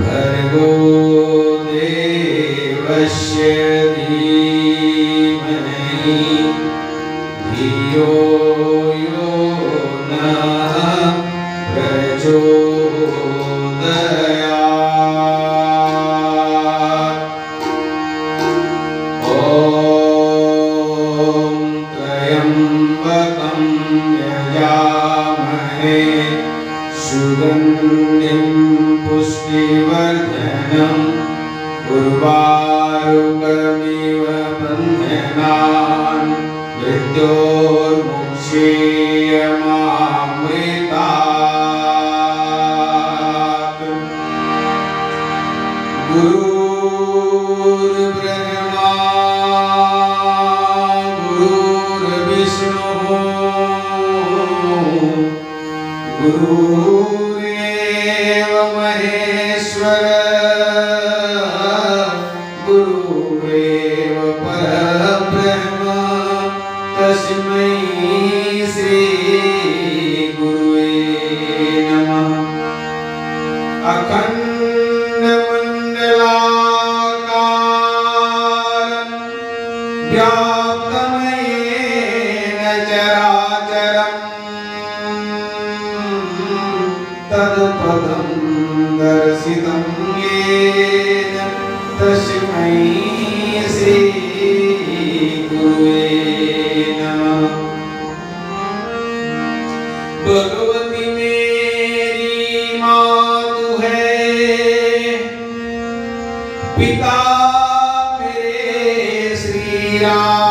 भर्गो देवस्य धीमहि धियो यो नः प्रचोदयात्। ॐ त्र्यम्बकं यजामहे सुगन्धिं पुष्टिवर्धनम् उर्वारुकमिव बन्धनान् मृत्योर्मुक्षीयमामृतात्। गुरुर्ब्रह्मा गुरुर्विष्णुः गुरुरेव महेश्वरः गुरुरेव परब्रह्म तस्मै श्री गुरुवे नमः। अखण्डमण्डलाकारं व्याप्तमयेन चराचरम् तत्पदं दर्शितं येन तस्मै श्री गुरुवे नमः। भगवती मेरी मातु है, पिता मेरे श्री राम,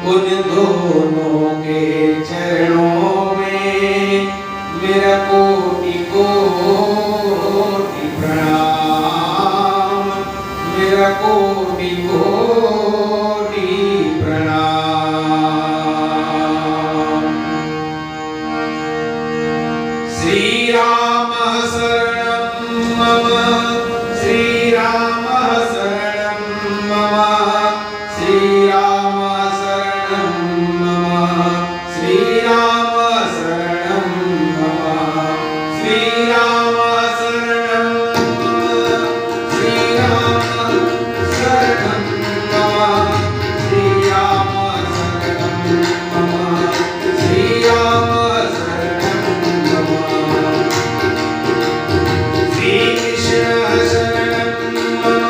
उन दोनों के चरणों में मेरा कोटि कोटि प्रणाम, मेरा कोटि कोटि प्रणाम। श्री राम शरणं मम, श्री राम शरणं मम, श्री राम शरणं मम, श्री राम शरणं मम, श्री राम शरणं मम, श्री राम शरणं मम, श्री राम शरणं मम, श्री राम शरणं मम। श्री कृष्ण शरणं मम,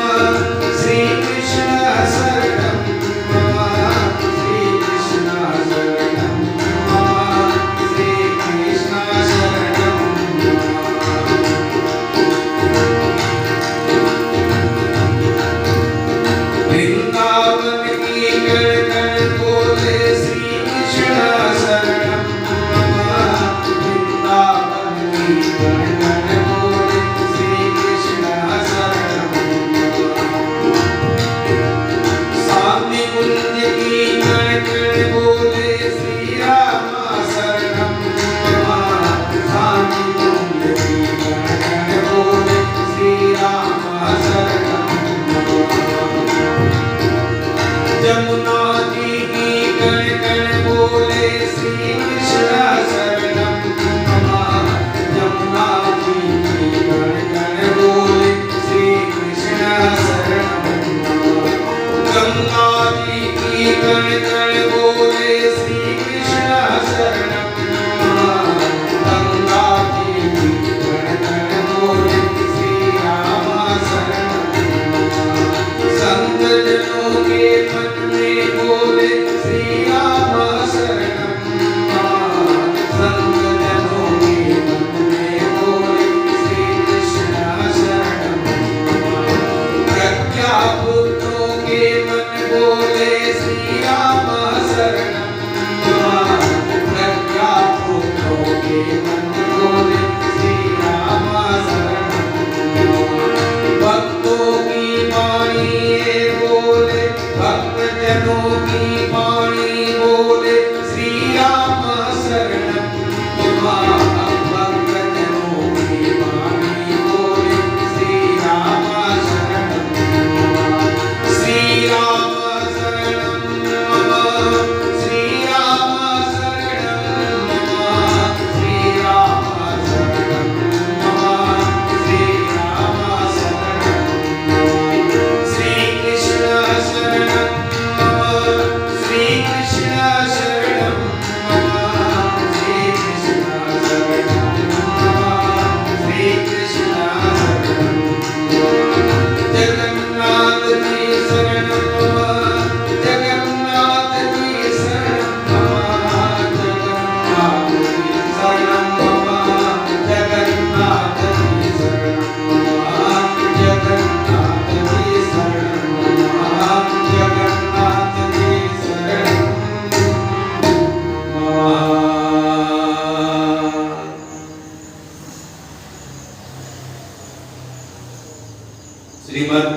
श्रीमद्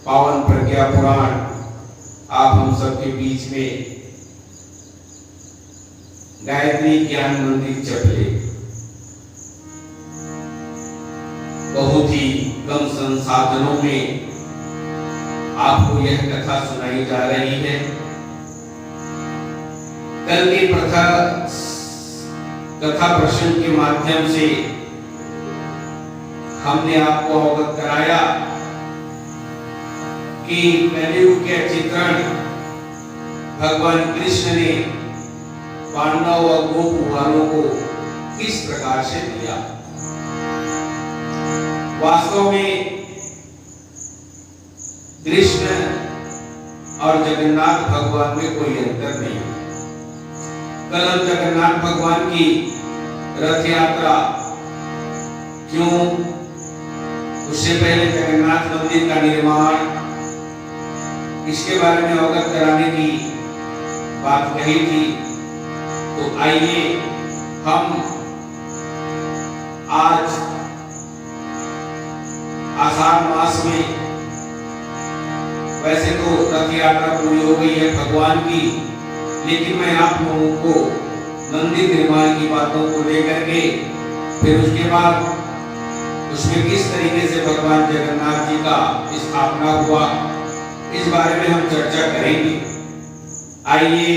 पावन प्रज्ञा पुराण आप हम सबके बीच में गायत्री ज्ञान मंदिर चपले बहुत ही कम संसाधनों में आपको यह कथा सुनाई जा रही है। कल के कथा प्रश्न के माध्यम से हमने आपको अवगत कराया कि कलियुग के चित्रण भगवान कृष्ण ने पांडव और गोप वालों को किस प्रकार से दिया। वास्तव में कृष्ण और जगन्नाथ भगवान में कोई अंतर नहीं। कल हम जगन्नाथ भगवान की रथ यात्रा क्यों, उससे पहले जगन्नाथ मंदिर का निर्माण, इसके बारे में अवगत कराने की बात कही थी। तो आइए हम आज आषाढ़ मास में, वैसे तो रथ यात्रा पूरी हो गई है भगवान की, लेकिन मैं आप लोगों को मंदिर निर्माण की बातों को लेकर के, फिर उसके बाद उसमें किस तरीके से भगवान जगन्नाथ जी का स्थापना हुआ, इस बारे में हम चर्चा करेंगे। आइए,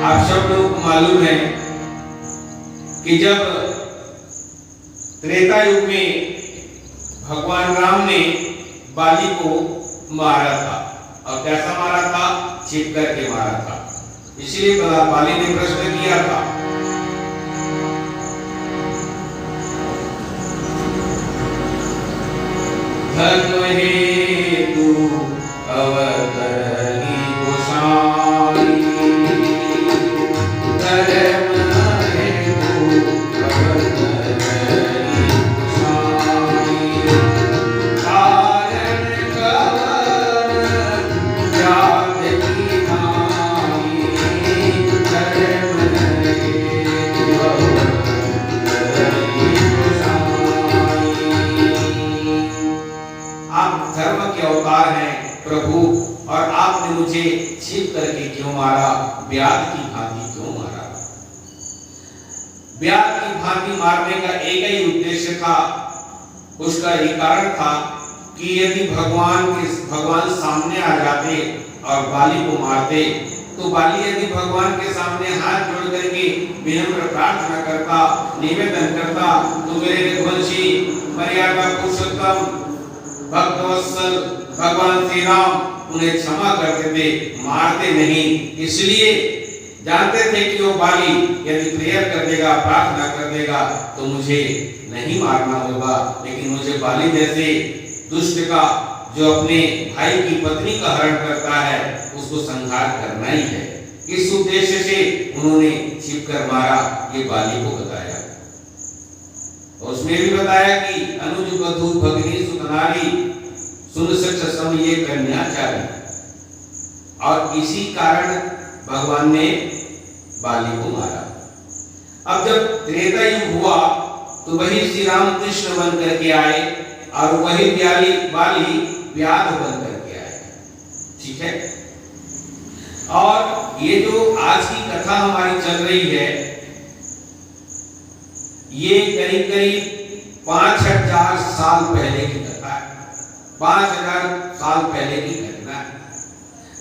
आप सब लोग को मालूम है कि जब त्रेता युग में भगवान राम ने बाली को मारा था, और कैसा मारा था? छिप करके मारा था। इसलिए बाली ने प्रश्न किया था, धर्म हेतु अवतरणी गोसाई, धर्म हेतु अवतरणी गोसाई, कारण कवन जात की नाई, धर्म हेतु अवतरणी गोसाई। आप धर्म के अवतार हैं प्रभु, और आपने मुझे छिप करके क्यों मारा? व्याध की भांति क्यों मारा? व्याध की भांति मारने का एक ही उद्देश्य था, उसका एक कारण था कि यदि भगवान सामने आ जाते और बाली को मारते, तो बाली यदि भगवान के सामने हाथ जोड़ करके विनम्र प्रार्थना करता, निवेदन करता, तो मेरे रघुवंशी मर्यादा पुरुषोत्तम भक्तवत्सल भगवान श्री राम उन्हें क्षमा कर देते, मारते नहीं। इसलिए जानते थे कि वो बाली यदि प्रेयर कर देगा, प्रार्थना कर देगा, तो मुझे नहीं मारना होगा, लेकिन मुझे बाली जैसे दुष्ट का, जो अपने भाई की पत्नी का हरण करता है, उसको संहार करना ही है। इस उद्देश्य से उन्होंने छिपकर मारा, ये बाली को बताया। और उसमें भी बताया कि अनुज बधू भगनी सुतनारी, सुन सच सम ये कन्याचारी, और इसी कारण भगवान ने बाली को मारा। अब जब त्रेता युग हुआ, तो वही श्री राम कृष्ण बन करके आए, और वही बाली व्याध बन करके आए। ठीक है। और ये जो आज की कथा हमारी चल रही है, ये करीब करीब 5000 साल पहले की कथा है। 5000 साल पहले की घटना है।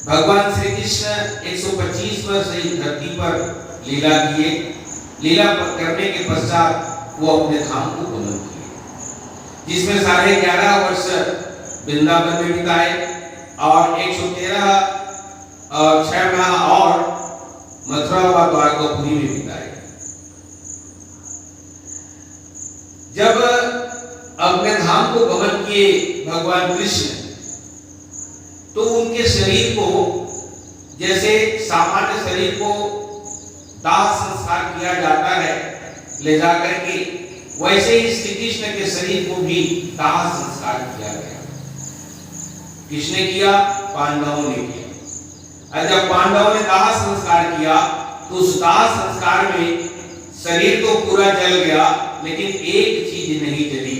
भगवान श्री कृष्ण 125 वर्ष इस धरती पर लीला किए। लीला करने के पश्चात वो अपने धाम को गमन किए, जिसमें 11.5 वर्ष वृंदावन में बिताए, और 113 और 6 माह और मथुरा व द्वारकापुरी में बिताए। जब अपने धाम को गमन किए भगवान कृष्ण, तो उनके शरीर को, जैसे सामान्य शरीर को दाह संस्कार किया जाता है ले जाकर के, वैसे ही श्री कृष्ण के शरीर को भी दाह संस्कार किया गया। किसने किया? पांडवों ने किया। और जब पांडवों ने दाह संस्कार किया, तो उस दाह संस्कार में शरीर तो पूरा जल गया, लेकिन एक चीज नहीं जली,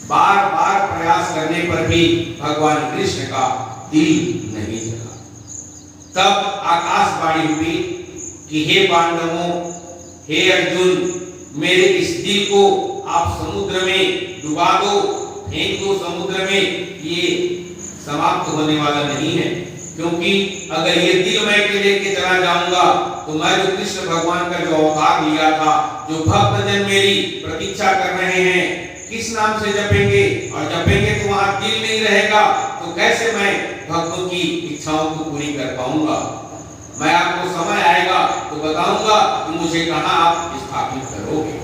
बार बार प्रयास करने पर भी भगवान कृष्ण का दिल नहीं जला। तब आकाशवाणी हुई कि हे पांडवों, हे अर्जुन, मेरे इस दिल को आप समुद्र में डुबा दो, फेंक दो समुद्र में। ये समाप्त होने वाला नहीं है, क्योंकि अगर ये दिल मैं के लेके चला जाऊंगा तो मैं जो कृष्ण भगवान का जो अवतार लिया था, जो भक्तजन मेरी प्रतीक्षा कर रहे हैं, किस नाम से जपेंगे, और जपेंगे तो वहां दिल नहीं रहेगा, तो कैसे मैं भक्तों की इच्छाओं को पूरी कर पाऊंगा। मैं आपको समय आएगा तो बताऊंगा कि मुझे कहां आप स्थापित करोगे।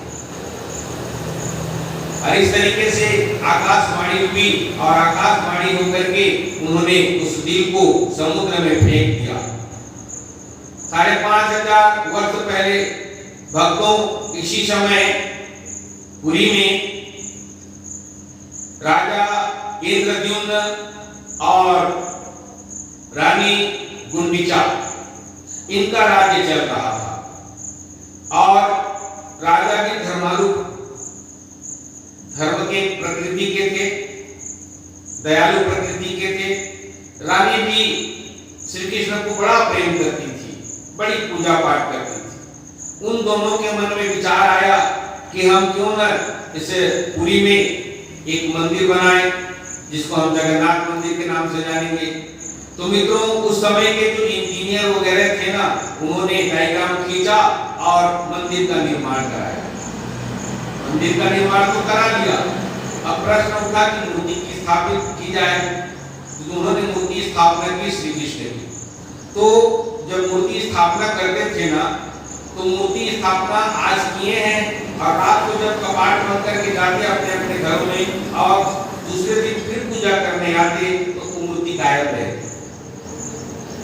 और इस तरीके से आकाशवाणी हुई और आकाशवाणी होकर के उन्होंने उस दिल को समुद्र में फेंक दिया। 5,500 वर्ष पहले भक्तों इसी समय पुरी में राजा इंद्रद्युम्न और रानी गुंडीचा, इनका राज्य चल रहा था। और राजा के धर्मालु, धर्म के प्रकृति के थे, दयालु प्रकृति के थे। रानी भी श्री कृष्ण को बड़ा प्रेम करती थी, बड़ी पूजा पाठ करती थी। उन दोनों के मन में विचार आया कि हम क्यों न इस पुरी में एक मंदिर बनाएं, जिसको हम जगन्नाथ मंदिर के नाम से जानेंगे। तो मित्रों, उस समय के जो इंजीनियर वगैरह थे ना, उन्होंने डायग्राम खींचा और मंदिर का निर्माण कराया। मंदिर का निर्माण तो करा लिया, अब प्रश्न उठा कि मूर्ति की स्थापित की जाए। तो उन्होंने मूर्ति स्थापना की श्री कृष्ण की। तो जब मूर्ति स्थापना करते थे ना, तो मूर्ति स्थापना आज किए हैं, और रात को जब कपाट बंद करके जाते अपने अपने घरों में और दूसरे दिन फिर पूजा करने आते, तो वो मूर्ति गायब रहती।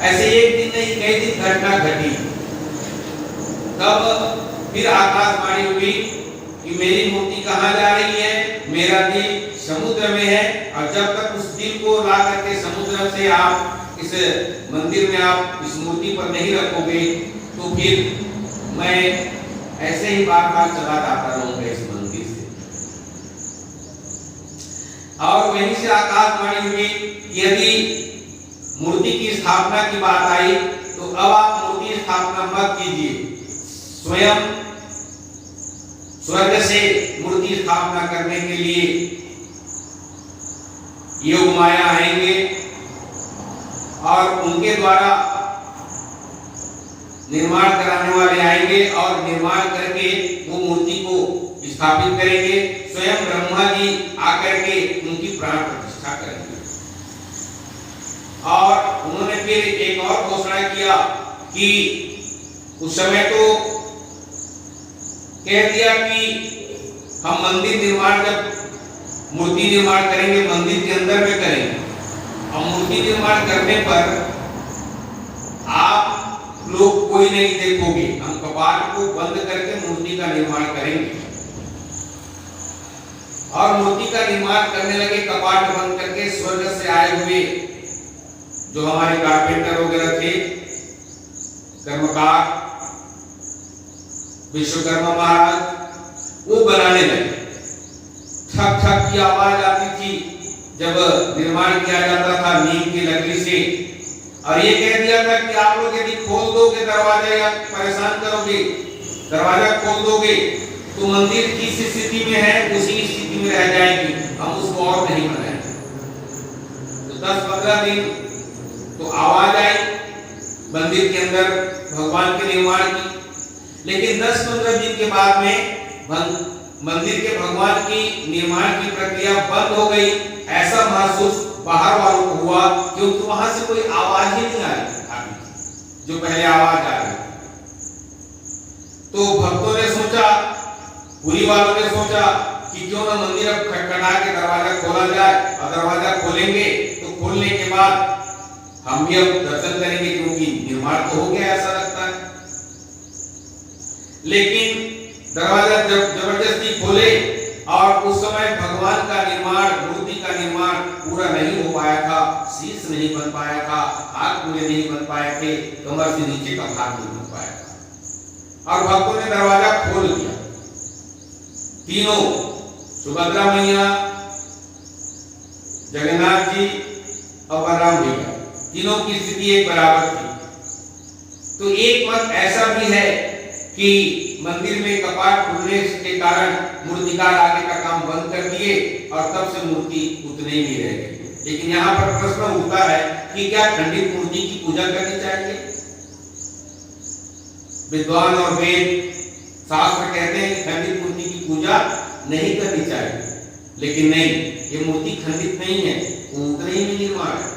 ऐसे एक दिन नहीं, कई दिन घटना घटी। तब फिर आकाशवाणी हुई कि मेरी मूर्ति कहाँ जा रही है, मेरा दिल समुद्र में है, और जब तक उस दिल को ला करके समुद्र से आप इस मंदिर में आप इस मूर्ति पर नहीं रखोगे, तो फिर मैं ऐसे ही बार बार चला जाता रहूंगा इस मंदिर से। और वहीं से आकाशवाणी हुई, यदि मूर्ति की स्थापना की बात आई तो अब आप मूर्ति स्थापना मत कीजिए, स्वयं स्वर्ग से मूर्ति स्थापना करने के लिए योग माया आएंगे और उनके द्वारा निर्माण कराने वाले आएंगे और निर्माण करके वो मूर्ति को स्थापित करेंगे। स्वयं ब्रह्मा जी आकर के उनकी प्राण प्रतिष्ठा करेंगे। और उन्होंने फिर एक और घोषणा किया कि उस समय तो कह दिया कि हम मंदिर निर्माण, जब मूर्ति निर्माण करेंगे मंदिर के अंदर में करेंगे, और मूर्ति निर्माण करने पर आप लोग कोई नहीं देखोगे, हम कपाट को बंद करके मूर्ति का निर्माण करेंगे। और मूर्ति का निर्माण करने लगे, कपाट बंद करके। स्वर्ग से आए हुए जो हमारे कारपेंटर वगैरह थे, कर्मकार, विश्वकर्मा महाराज, वो बनाने लगे। ठक ठक की आवाज आती थी जब निर्माण किया जाता था नीम की लकड़ी से। और ये कह दिया था कि आप लोग यदि खोल दोगे दरवाजा या परेशान करोगे, दरवाजा खोल दोगे तो मंदिर किस स्थिति में है उसी स्थिति में रह जाएगी, हम उसको और नहीं बनाएंगे। तो 10-15 दिन तो आवाज आई मंदिर के अंदर भगवान के निर्माण की, लेकिन 10-15 दिन के बाद में मंदिर के भगवान की निर्माण की प्रक्रिया बंद हो गई। ऐसा महसूस बाहर वालों को हुआ, क्योंकि वहां से कोई आवाज ही नहीं आ रही जो पहले आवाज आ रही। तो भक्तों ने सोचा, पुरी वालों ने सोचा कि क्यों ना मंदिर अब खटखटा के दरवाजा खोला जाए, और दरवाजा खोलेंगे तो खोलने के बाद हम भी अब दर्शन करेंगे, क्योंकि निर्माण तो हो गया ऐसा लगता है। लेकिन दरवाजा जब जबरदस्ती खोले, और उस समय भगवान का निर्माण, मूर्ति का निर्माण पूरा नहीं हो पाया था, शीश नहीं बन पाया था, हाथ पूरे नहीं बन पाए थे, कमर से नीचे का भाग नहीं बन पाया था। और भक्तों ने दरवाजा खोल दिया। तीनों, सुभद्रा मैया, जगन्नाथ जी और बलराम भैया तीनों की स्थिति एक बराबर थी। तो एक मत ऐसा भी है कि मंदिर में कपाट खुलने के कारण मूर्तिकार आगे का काम बंद कर दिए और तब से मूर्ति उतने ही रह गई। लेकिन यहाँ पर प्रश्न उठता है कि क्या खंडित मूर्ति की पूजा करनी चाहिए? विद्वान और वेद शास्त्र कहते हैं कि खंडित मूर्ति की पूजा नहीं करनी चाहिए, लेकिन नहीं, ये मूर्ति खंडित नहीं है, वो उतने ही निर्माण है।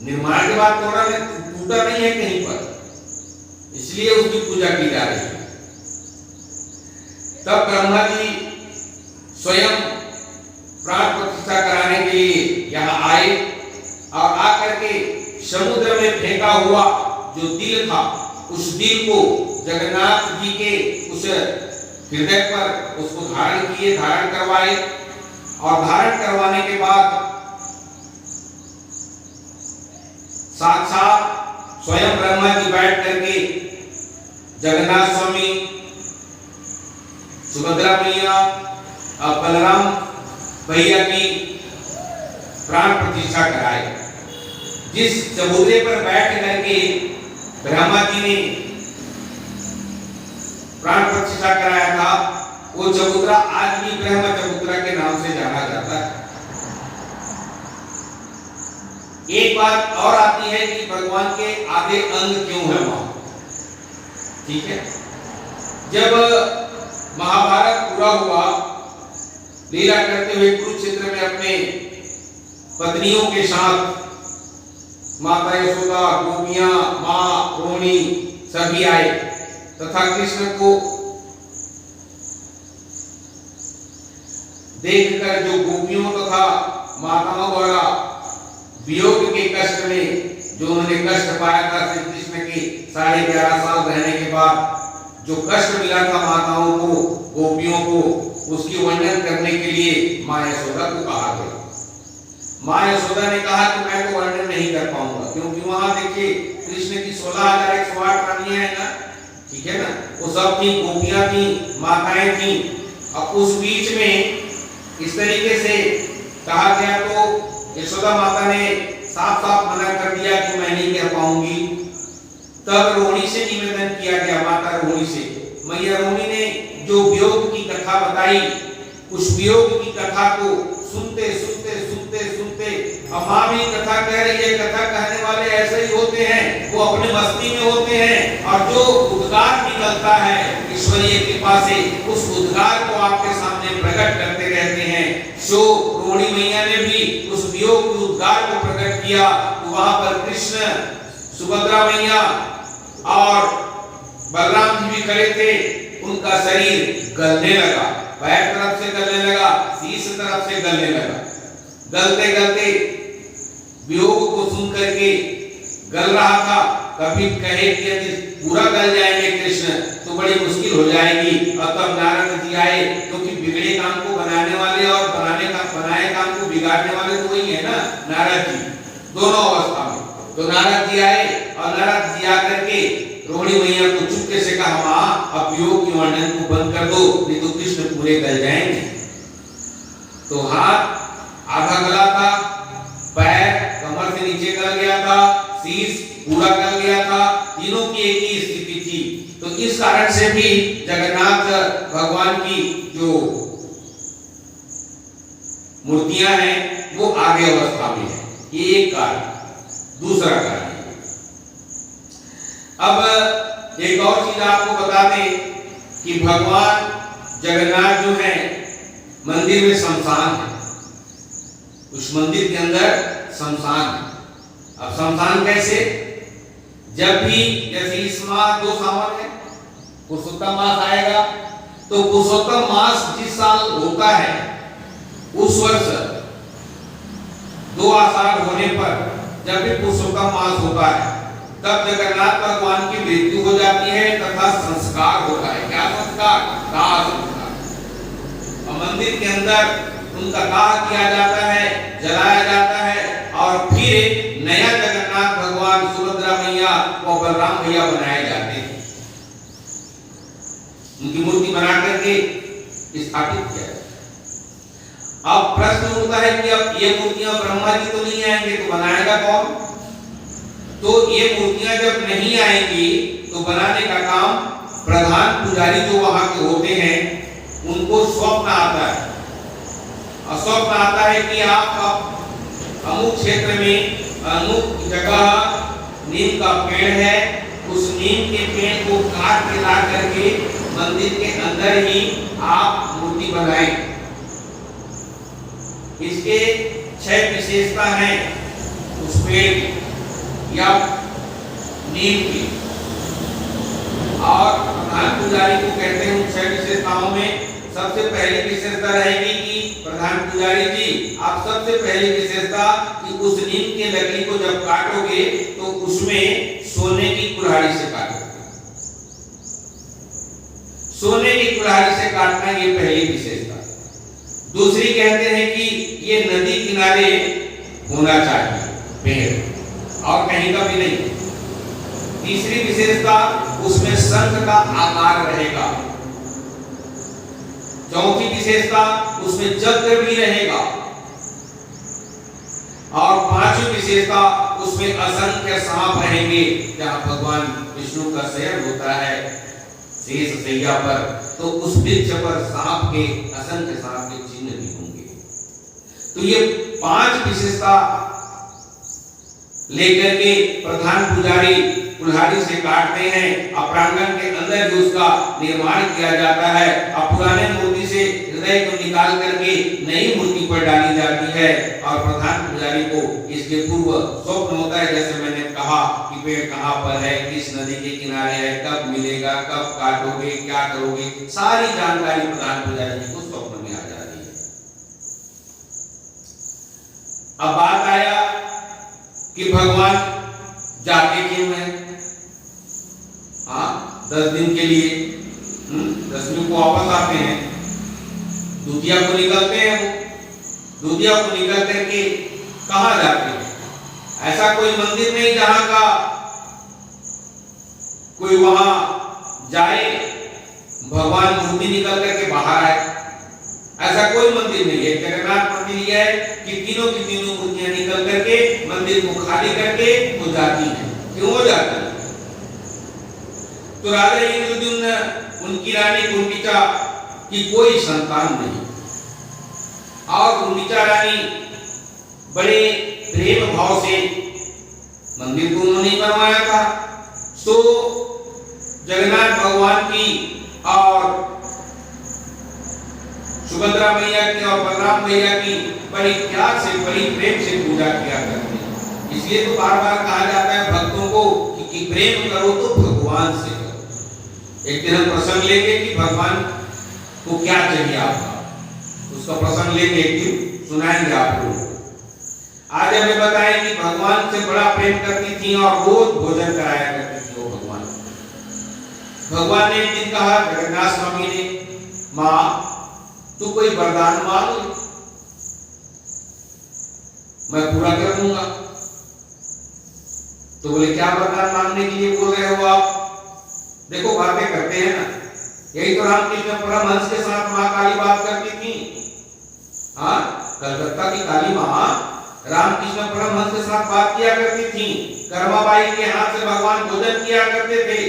निर्माण के बाद थोड़ा टूटा नहीं है कहीं पर, इसलिए उसकी पूजा की जा रही है। तब ब्रह्मा जी स्वयं प्राण प्रतिष्ठा कराने के लिए यहाँ आए और आकर के समुद्र में फेंका हुआ जो दिल था, उस दिल को जगन्नाथ जी के उस हृदय पर उसको धारण किए, धारण करवाए और धारण करवाने के बाद साक्षात स्वयं ब्रह्मा जी बैठ करके जगन्नाथ स्वामी, सुभद्रा मैया और बलराम भैया की प्राण प्रतिष्ठा कराए। जिस चबूतरे पर बैठ करके ब्रह्मा जी ने प्राण प्रतिष्ठा कराया था, वो चबूतरा आज भी ब्रह्म चबूतरा के नाम से जाना जाता है। एक बात और आती है कि भगवान के आधे अंग क्यों है वहां, ठीक है। जब महाभारत पूरा हुआ, लीला करते हुए कुरुक्षेत्र में अपने पत्नियों के साथ माता यशोदा, गोपियां, मां रोहिणी सभी आए तथा कृष्ण को देखकर जो गोपियों तथा माताओं द्वारा वियोग के कष्ट में जो उन्होंने कष्ट पाया था, श्री कृष्ण के 11.5 साल रहने के बाद जो कष्ट मिला था माताओं को, गोपियों को, उसकी वर्णन करने के लिए मां यशोदा को कहा गया। मां यशोदा ने कहा कि मैं तो वर्णन नहीं कर पाऊंगा, क्योंकि वहां देखिए कृष्ण की 16,108 रानियां हैं ना, ठीक है ना, वो सब थी, गोपियां थी, माताएं थी। अब उस बीच में इस तरीके से कहा गया तो यशोदा माता ने साफ साफ मना कर दिया कि मैं नहीं कर पाऊंगी। तब रोहिणी से निवेदन किया गया, माता रोहिणी से। मैया रोहिणी ने जो वियोग की कथा बताई, उस वियोग की कथा को सुनते सुनते सुनते सुनते, अब मां भी कथा कह रही है। कथा कहने वाले ऐसे ही होते हैं, वो अपने मस्ती में होते हैं और जो उद्गार निकलता है ईश्वरीय कृपा से, उस उद्गार को आपके सामने प्रकट करते रहते हैं। सो रोहिणी मैया ने भी उस वियोग के उद्गार को प्रकट किया। तो वहां पर कृष्ण, सुभद्रा मैया और बलराम जी भी खड़े थे। उनका शरीर गलने लगा, पैर तरफ से गलने लगा, शीश तरफ से गलने लगा। गलते गलते वियोग को सुन करके गल रहा था। कभी कहे कि यदि पूरा गल जाएंगे कृष्ण तो बड़ी मुश्किल हो जाएगी। और तब नारद जी आए, क्योंकि बिगड़े काम को बनाने वाले और बनाए काम को बिगाड़ने वाले तो वही है ना, नारद जी, दोनों अवस्था में। तो नारद जी आए और नारद जी आकर के रोहिणी मैया को चुपके से कहा, मां अब वियोग के वर्णन को बंद कर दो, नहीं तो कृष्ण पूरे गल जाएंगे। तो हाथ आधा गला था, पैर कमर से नीचे गल गया था, शीश पूरा गल गया था, तीनों की एक ही स्थिति थी। तो इस कारण से भी जगन्नाथ भगवान की जो मूर्तियां हैं वो आगे अवस्था में है। ये एक कारण। दूसरा कारण, अब एक और चीज आपको बता दें कि भगवान जगन्नाथ जो है मंदिर में शमशान है, उस मंदिर के अंदर शमशान है। अब शमशान कैसे? जब भी जैसे इस माह 2 सावन है, पुरुषोत्तम मास आएगा, तो पुरुषोत्तम मास जिस साल होता है उस वर्ष 2 आषाढ़ होने पर जब भी पुरुषोत्तम मास होता है, तब जगन्नाथ भगवान की मृत्यु हो जाती है तथा संस्कार होता है। क्या संस्कार? दाह संस्कार। और मंदिर के अंदर उनका दाह किया जाता है, जलाया जाता है और फिर नया जगन्नाथ भगवान, सुभद्रा मैया और बलराम भैया बनाए जाते हैं। उनकी मूर्ति बना करके स्थापित किया। अब प्रश्न उठता है कि अब ये मूर्तियां ब्रह्मा जी तो नहीं आएंगे तो बनाएगा कौन? तो ये मूर्तियां जब नहीं आएंगी तो बनाने का काम प्रधान पुजारी जो वहां के होते हैं उनको स्वप्न आता है, और स्वप्न आता है कि आप अमुक क्षेत्र में अमुक जगह नीम का पेड़ है, उस नीम के पेड़ को काट के ला करके मंदिर के अंदर ही आप मूर्ति बनाएं। इसके 6 विशेषता हैं उस पेड़ की या नीम की, और प्रधान पुजारी को कहते हैं उन 6 विशेषताओं में सबसे पहली विशेषता रहेगी कि प्रधान पुजारी जी आप सबसे पहली विशेषता कि उस नीम के लकड़ी को जब काटोगे तो उसमें सोने की कुल्हाड़ी से काटोगे, सोने की कुल्हाड़ी से काटना ये पहली विशेषता। दूसरी कहते हैं कि ये नदी किनारे होना चाहिए पेड़, और कहीं का भी नहीं। तीसरी विशेषता उसमें शंख का आकार रहेगा। चौथी विशेषता उसमें चक्र भी रहेगा, और पांचवी विशेषता उसमें असंख्य सांप रहेंगे। जहां भगवान विष्णु का शयन होता है शेष शैया पर, तो उस वृक्ष पर सांप के असंख्य सांप के चिन्ह भी होंगे। तो ये 5 विशेषता लेकर के प्रधान पुजारी कुल्हाड़ी से काटते हैं, और प्रांगण के अंदर भी उसका निर्माण किया जाता है। अब पुराने मूर्ति से हृदय को निकाल करके नई मूर्ति पर डाली जाती है, और प्रधान पुजारी को इसके पूर्व स्वप्न होता है, जैसे मैंने कहा कि पेड़ कहाँ पर है, किस नदी के किनारे है, कब मिलेगा, कब काटोगे, क्या करोगे, सारी जानकारी प्रधान पुजारी जी को स्वप्न में आ जाती है। अब बात आया कि भगवान जाते क्यों हैं? 10 दिन के लिए 10वीं को वापस आते हैं, दूतिया को निकलते हैं, वो दूतिया को निकल करके कहां जाते हैं? ऐसा कोई मंदिर नहीं जहां का कोई वहां जाए भगवान मूर्ति निकल करके बाहर आए, ऐसा कोई मंदिर नहीं है। जगन्नाथ मंदिर यह है कि तीनों की तीनों मूर्तियां निकल करके मंदिर को खाली करके वो जाती है। क्यों जाती है? तो राजा इंद्रद्युम्न उनकी रानी गुंडीचा की कोई संतान नहीं, और गुंडीचा रानी बड़े प्रेम भाव से मंदिर को उन्होंने बनवाया था। तो जगन्नाथ भगवान की और सुभद्रा मैया की और बलराम मैया की बड़ी प्यार से बड़ी प्रेम से पूजा किया करते हैं। इसलिए तो बार बार कहा जाता है भक्तों को कि प्रेम करो तो भगवान से करो। एक दिन हम प्रसंग लेंगे कि भगवान को क्या चाहिए आपका, उसका प्रसंग लेंगे, एक दिन सुनाएंगे आपको। आज हमें बताएं कि भगवान से बड़ा प्रेम करती थी और रोज भोजन कराया करती थी वो भगवान। भगवान ने एक दिन कहा जगन्नाथ स्वामी ने, माँ तू कोई वरदान मांग ले, मैं पूरा कर दूंगा। तो बोले क्या वरदान मांगने के लिए बोल रहे हो आप? देखो बातें करते हैं ना, यही तो रामकृष्ण परमहंस के साथ माँ काली बात करती थी। हाँ, कलकत्ता की काली माँ रामकृष्ण परमहंस के साथ बात किया करती थी। कर्माबाई के हाथ से भगवान भोजन किया करते थे।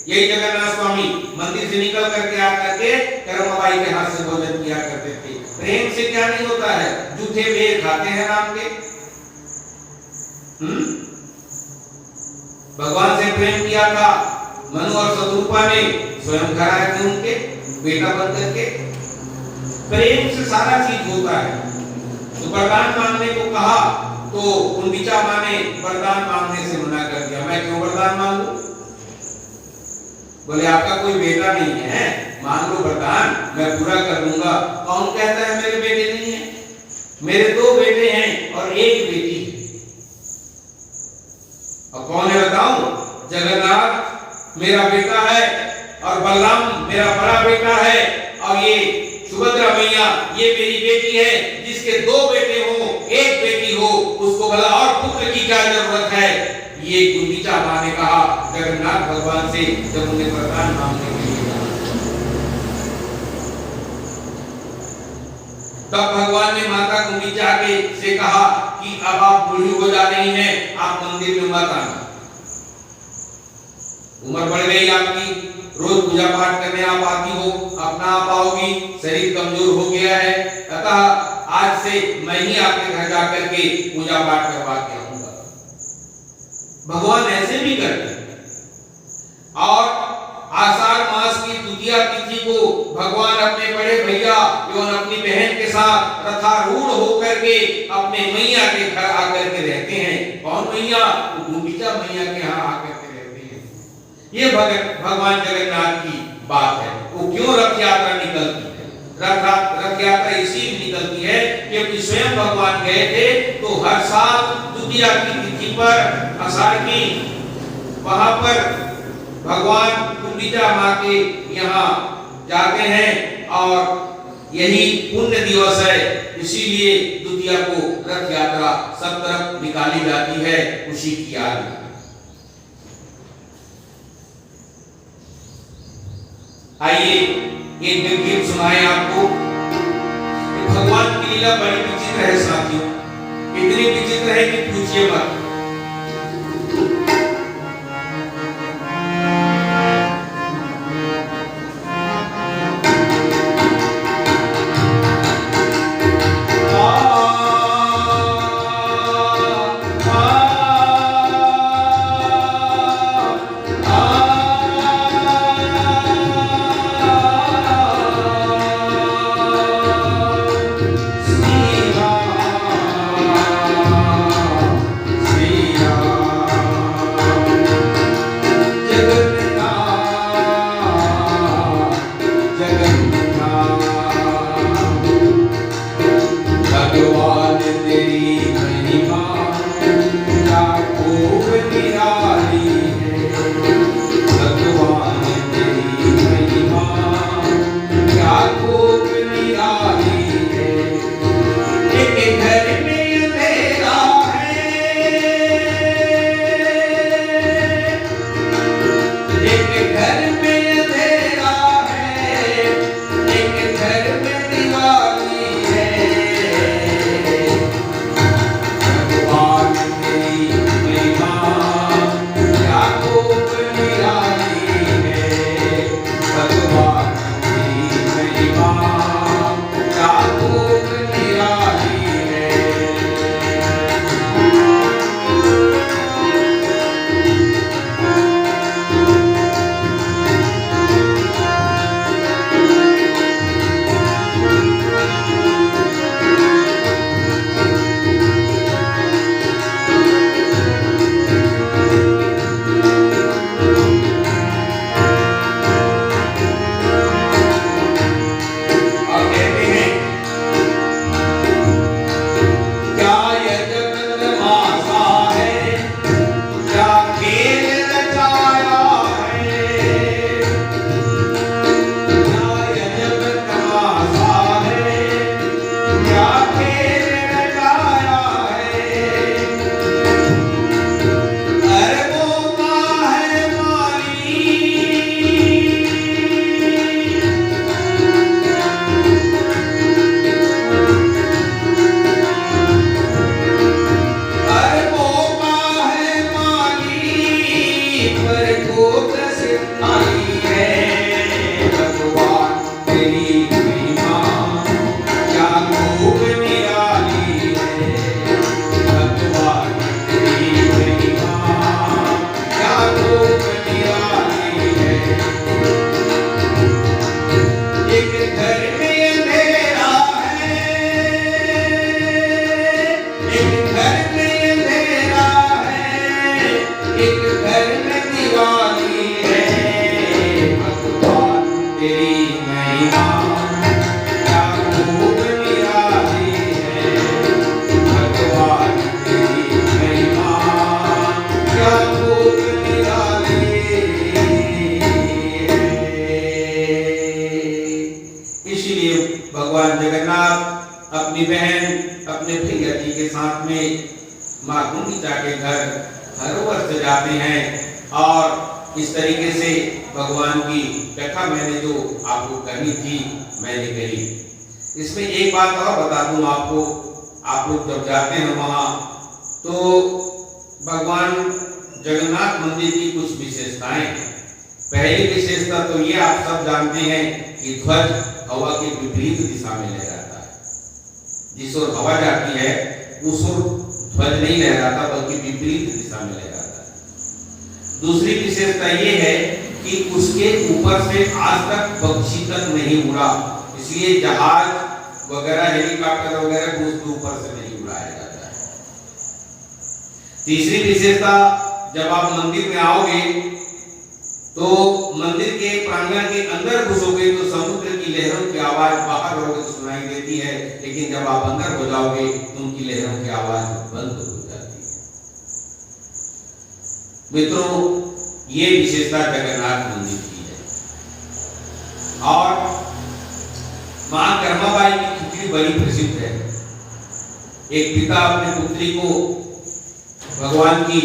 यही जगन्नाथ स्वामी मंदिर से निकल करके आ करके कर्माबाई के हाथ से भोजन किया करते थे। प्रेम से क्या नहीं होता है, जूठे बेर खाते हैं राम के। भगवान से प्रेम किया था मनु और शत्रुपा ने, स्वयं खड़ा है उनके बेटा बन करके। प्रेम से सारा चीज होता है। तो वरदान मांगने को कहा तो गुंडीचा मां ने वरदान मांगने से मना कर दिया। मैं क्यों वरदान मांगू? बोले आपका कोई बेटा नहीं है, मांग लो वरदान, मैं पूरा कर दूंगा। कौन कहता है मेरे बेटे नहीं है? मेरे 2 बेटे हैं और 1 बेटी है। और कौन है बताऊं? जगन्नाथ मेरा बेटा है और बलराम मेरा बड़ा बेटा है, और ये सुभद्रा मैया ये मेरी बेटी है। जिसके 2 बेटे हो 1 बेटी हो उसको भला और पुत्र की क्या जरूरत है? ये गुंडीचा मां ने कहा जगन्नाथ भगवान से जब उन्हें वरदान मांगने के लिए कहा। तब भगवान ने माता गुंडीचा के से कहा कि अब आप बूढ़ी हो जा रही हैं, आप मंदिर में मत आना, उम्र बढ़ गई आपकी, रोज पूजा पाठ करने आप आती हो, अपना आप आओगी, शरीर कमजोर हो गया है, अतः आज से मैं ही आपके घर जाकर के पूजा पाठ करवा के आऊंगा। भगवान ऐसे भी करते हैं। और आषाढ़ मास की द्वितीया तिथि को भगवान अपने बड़े भैया एवं अपनी बहन के साथ रथारूढ़ होकर के अपने मैया के घर आकर के रहते हैं। कौन मैया? गुंडीचा मैया के यहाँ आकर के रहते हैं। ये भगवान जगन्नाथ की बात है। वो क्यों रथ यात्रा निकलती है? रथ यात्रा इसीलिए निकलती है क्योंकि स्वयं भगवान गए थे तो हर साल द्वितीया की तिथि पर आषाढ़ की वहां पर भगवान गुंडीचा माँ के यहाँ जाते हैं और यही पुण्य दिवस है, इसीलिए द्वितीया को रथ यात्रा सब तरफ निकाली जाती है उसी की याद में। आइए एक गीत सुनाए आपको। भगवान की लीला बड़ी विचित्र है साथियों, इतनी विचित्र है कि पूछिए मत। भगवान जगन्नाथ अपनी बहन अपने भैया जी के साथ में माँ गुंडीचा के घर हर वर्ष जाते हैं और इस तरीके से भगवान की कथा मैंने जो आपको करनी थी मैंने कही। इसमें एक बात और बता दूं आपको, आप लोग जब जाते हैं वहां तो भगवान जगन्नाथ मंदिर की कुछ विशेषताएं हैं। पहली विशेषता तो ये आप सब जानते हैं कि ध्वज हवा के विपरीत दिशा में लहराता है। जिस ओर हवा जाती है उस ओर ध्वज नहीं लहराता बल्कि विपरीत दिशा में लहराता है। दूसरी विशेषता ये है कि उसके ऊपर से आज तक पक्षी तक नहीं उड़ा, इसलिए जहाज वगैरह हेलीकॉप्टर वगैरह उसके ऊपर से नहीं उड़ाया जाता है। तीसरी विशेषता, जब आप मंदिर में आओगे तो मंदिर के प्रांगण के अंदर घुसोगे तो समुद्र की लहरों की आवाज बाहर रहोगे तो सुनाई देती है, लेकिन जब आप अंदर हो जाओगे तो उनकी लहरों की आवाज बंद हो जाती है। मित्रों, ये विशेषता जगन्नाथ मंदिर की है। और मां कर्माबाई की खिचड़ी बड़ी प्रसिद्ध है। एक पिता अपने पुत्री को भगवान की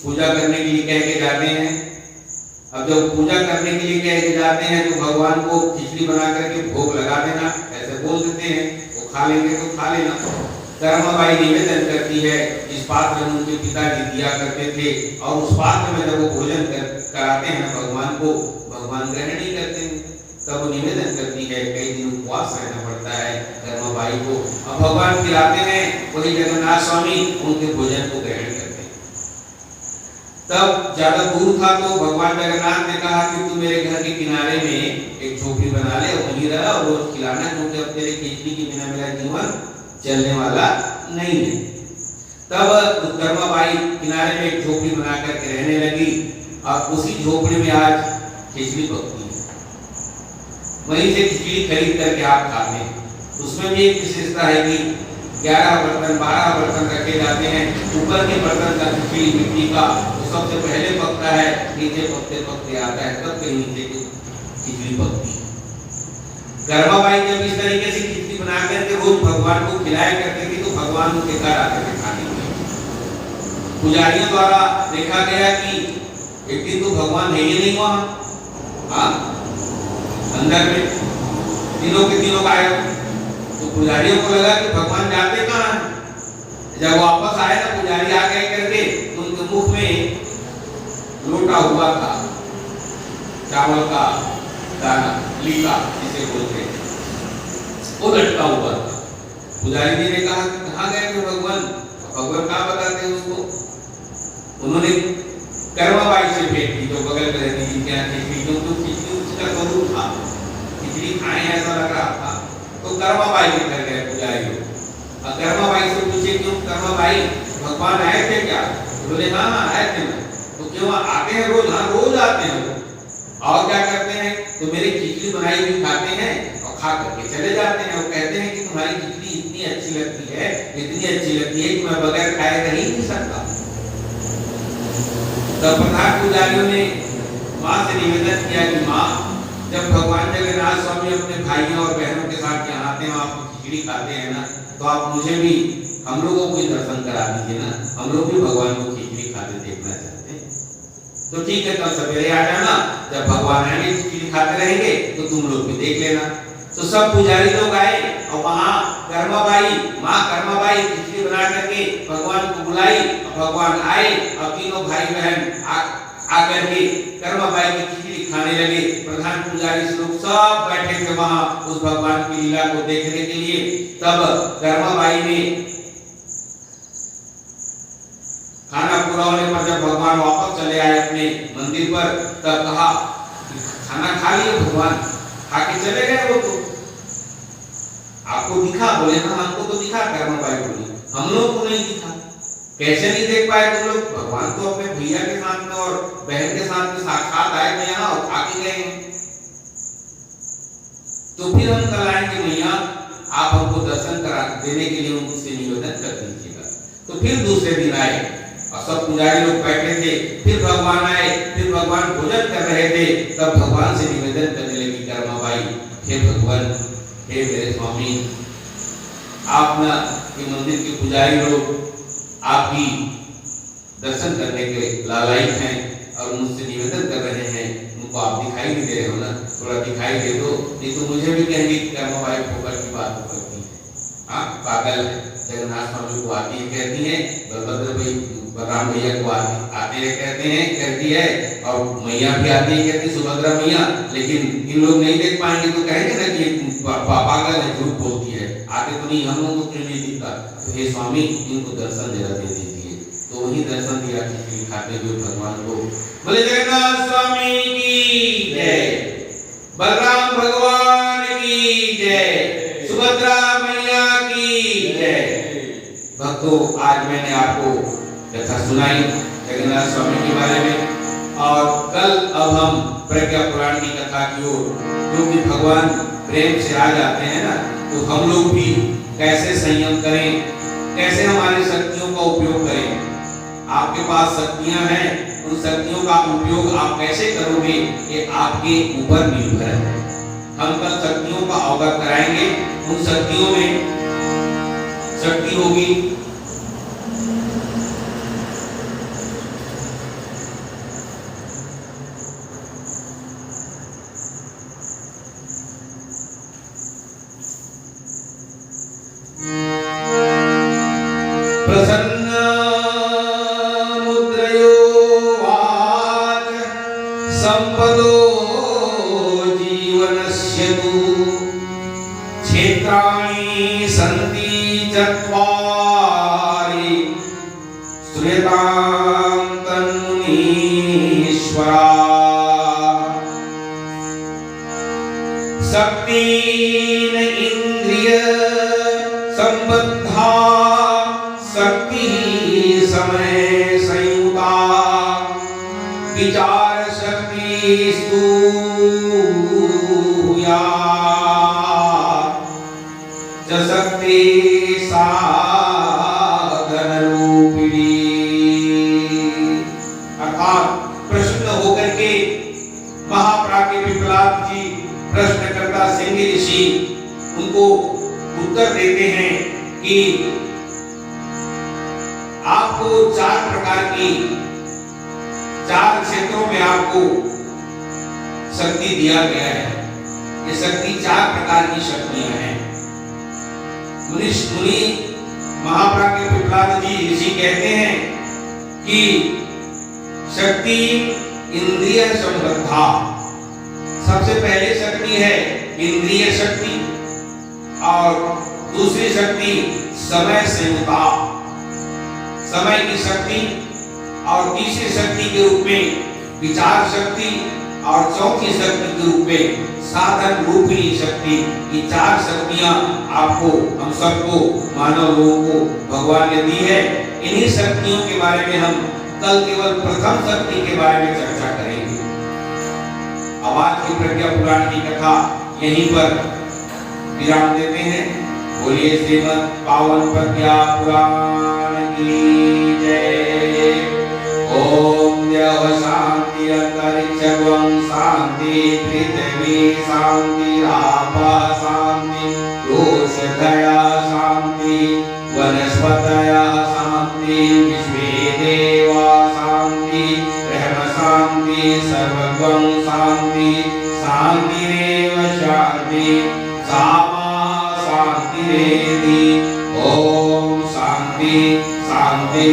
पूजा करने के लिए कह के जाते हैं। अब जब पूजा करने के लिए कह के जाते हैं तो भगवान को खिचड़ी बना करके भोग लगा देना, ऐसे बोल देते हैं। वो खा लेंगे तो खा लेना। कर्माबाई निवेदन करती है, इस पात्र में उनके पिताजी दिया करते थे और उस पात्र में जब वो भोजन कराते हैं भगवान को, भगवान ग्रहण नहीं करते हैं। तब वो निवेदन करती है, कई दिन उपवास रहना पड़ता है कर्माबाई को, अब भगवान खिलाते हैं, वही जगन्नाथ स्वामी उनके भोजन को ग्रहण करते हैं। तब ज्यादा दूर था तो भगवान जगन्नाथ ने कहा कि तू मेरे घर के किनारे में एक झोपड़ी बना ले और वहीं रह और रोज खिलाना, क्योंकि अब तेरे खिचड़ी के बिना मेरा जीवन चलने वाला नहीं है। तब कर्माबाई किनारे में एक झोपड़ी बना करके रहने लगी और उसी झोपड़ी में आज खिचड़ी पकती है। वहीं से खिचड़ी खरीद करके आप खाते हैं। उसमें भी एक विशेषता है कि 11 बर्तन 12 बर्तन रखे जाते हैं। ऊपर के बर्तन का खिचड़ी मिट्टी का तो सबसे पहले पकता है, नीचे पकते पकते आता है, तब कहीं नीचे की खिचड़ी पकती है। कर्माबाई जब इस तरीके से खिचड़ी बना करके रोज भगवान को खिलाया करते थे तो भगवान उनके घर आते थे खाने के लिए। पुजारियों द्वारा देखा गया कि एक दिन तो भगवान है ही नहीं वहां, अंदर में तीनों के तीनों गायब। तो पुजारियों को लगा कि भगवान जाते कहाँ हैं। जब वापस आए ना पुजारी आ गए करके तो उनके मुख में लोटा हुआ था चावल का दाना, लीका जिसे बोलते हैं, वो लटका हुआ था। पुजारी जी ने कहा कि कहाँ गए थे भगवान। भगवान कहाँ बताते हैं उसको। उन्होंने कर्माबाई से भेंट की, जो बगल में रहती थी, क्या खिचड़ी, जो तो खिचड़ी उसका स्वरूप था, खिचड़ी खाए ऐसा लग रहा था। तो कर्माबाई के घर गए पुजारी लोग और कर्माबाई से पूछे, क्यों कर्माबाई भगवान आए थे क्या? बोले हाँ आए थे ना। तो क्यों आते हैं रोज? हाँ रोज आते हैं। और क्या करते हैं? तो मेरी खिचड़ी बनाई हुई खाते हैं और खा करके चले जाते हैं और कहते हैं कि तुम्हारी खिचड़ी इतनी अच्छी लगती है, इतनी अच्छी लगती है कि मैं बगैर खाए रह ही नहीं सकता। तब प्रधान पुजारियों ने मां से निवेदन किया कि मां, जब भगवान जगन्नाथ स्वामी अपने भाइयों और बहनों के साथ यहाँ आते हैं, आप खिचड़ी खाते हैं ना, तो आप मुझे भी, हम लोगों को दर्शन करा दीजिए ना, हम लोग भी भगवान को खिचड़ी खाते देखना चाहते हैं। तो ठीक है, कल सवेरे आ जाना, जब भगवान आएंगे खिचड़ी खाते रहेंगे तो तुम लोग भी देख लेना। तो सब पुजारी लोग आए और वहां कर्माबाई, मां कर्माबाई खिचड़ी बना करके भगवान को बुलाई और भगवान आए और तीनों भाई बहन आकर के कर्माबाई की खिचड़ी खाने लगे। प्रधान पुजारी से लोग सब बैठे थे वहां उस भगवान की लीला को देखने के लिए। तब कर्माबाई ने खाना पूरा होने पर जब भगवान वापस चले आए अपने मंदिर पर, तब कहा खाना खा लिए भगवान, खा के चले गए वो तो आपको दिखा? बोले हाँ हमको तो दिखा। कर्माबाई बोली हम लोग को नहीं दिखा। कैसे नहीं देख पाए तुम लोग? भगवान तो अपने भैया के साथ में और बहन के साथ में साक्षात आए थे यहाँ और खा के गए। तो फिर हम कल आएंगे मैया, आप हमको दर्शन करा देने के लिए उनसे निवेदन कर दीजिएगा। तो फिर दूसरे दिन आए और सब पुजारी लोग बैठे थे। फिर भगवान आए, फिर भगवान भोजन कर रहे थे। तब भगवान से निवेदन करने लगी कर्माबाई, हे भगवान, हे मेरे स्वामी, आप ना ये मंदिर के पुजारी लोग आपकी दर्शन करने के लालायिक हैं और मुझसे निवेदन कर रहे हैं, तुमको आप दिखाई नहीं दे रहे हो ना, थोड़ा दिखाई दे दो, नहीं तो मुझे भी कहेंगे क्या मोबाइल फोकस की बात करती है। हाँ, पागल है। जगन्नाथ स्वामी को आती है कहती है, बलभद्र भाई बलराम भैया को आते हैं कहते हैं, कहती है, और मैया भी आती है कहती सुभद्रा मैया, लेकिन इन लोग नहीं देख पाएंगे तो कहेंगे ना कि पागल है, झूठ बोलती है, आते तो नहीं, हम लोग को क्यों नहीं दिखता। तो हे स्वामी इनको दर्शन जरा दे दीजिए। तो वही दर्शन दिया दिखाते हुए भगवान को। बोले जगन्नाथ स्वामी की जय, बलराम भगवान की जय, सुभद्रा मैया की जय। भक्तों, आज मैंने आपको कथा सुनाई जगन्नाथ स्वामी के बारे में, और कल अब हम प्रज्ञा पुराण की कथा की ओर, क्योंकि भगवान प्रेम से आ जाते हैं ना, तो हम लोग भी कैसे संयम करें, कैसे हमारी शक्तियों का उपयोग करें। आपके पास शक्तियां हैं, उन शक्तियों का उपयोग आप कैसे करोगे ये आपके ऊपर निर्भर है। हम कल शक्तियों का अवगत कराएंगे। उन शक्तियों में शक्ति होगी प्रसन्न मुद्रयो वाच संपदो जीवनस्य तु क्षेत्राणि सन्ति चत्वारि श्रूयतां तन्मुनीश्वरा शक्तिन इंद्रिय संबद्धा शक्ति समय संयुता विचार शक्ति स्तूया शक्ति साधन रूपिणी। अर्थात प्रश्न होकर के महाप्राज्ञ पिपलाद जी प्रश्नकर्ता सिंह ऋषि उनको उत्तर देते हैं कि आपको चार प्रकार की, चार क्षेत्रों में आपको शक्ति दिया गया है। ये शक्ति चार प्रकार की शक्तियां हैं। मुनि महाप्राज्ञ पिपलाद जी ऋषि कहते हैं कि शक्ति इंद्रिय संबद्धा, सबसे पहले शक्ति है इंद्रिय शक्ति, और दूसरी शक्ति समय संयुता, समय की शक्ति, और तीसरी शक्ति के रूप में विचार शक्ति, और चौथी शक्ति के रूप में साधन रूपिणी शक्ति। ये चार शक्तियां आपको, हम सबको, मानव लोगों को भगवान ने दी है। इन्हीं शक्तियों के बारे में हम कल केवल प्रथम शक्ति के बारे में चर्चा करेंगे। अब आज की प्रज्ञा पुराण की कथा यहीं पर विराम देते हैं। बोलिए श्रीमद् पावन प्रज्ञा पुराण की जय। ओम देव शांति अंतरिक्ष शांति पृथ्वी शांति आप शांति दोष दया शांति वनस्पतया शांति विश्वे देवा शांति ब्रह्म शांति सर्वगं शांति शांतिरेव शांति सामा शांतिरेधि। ओम शांति शांति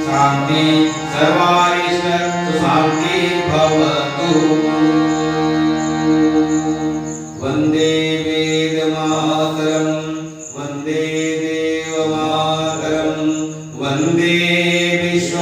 शांति सर्वारिष्ट शांति भवतु। वंदे वेद मातरम वंदे देव मातरम वंदे विश्व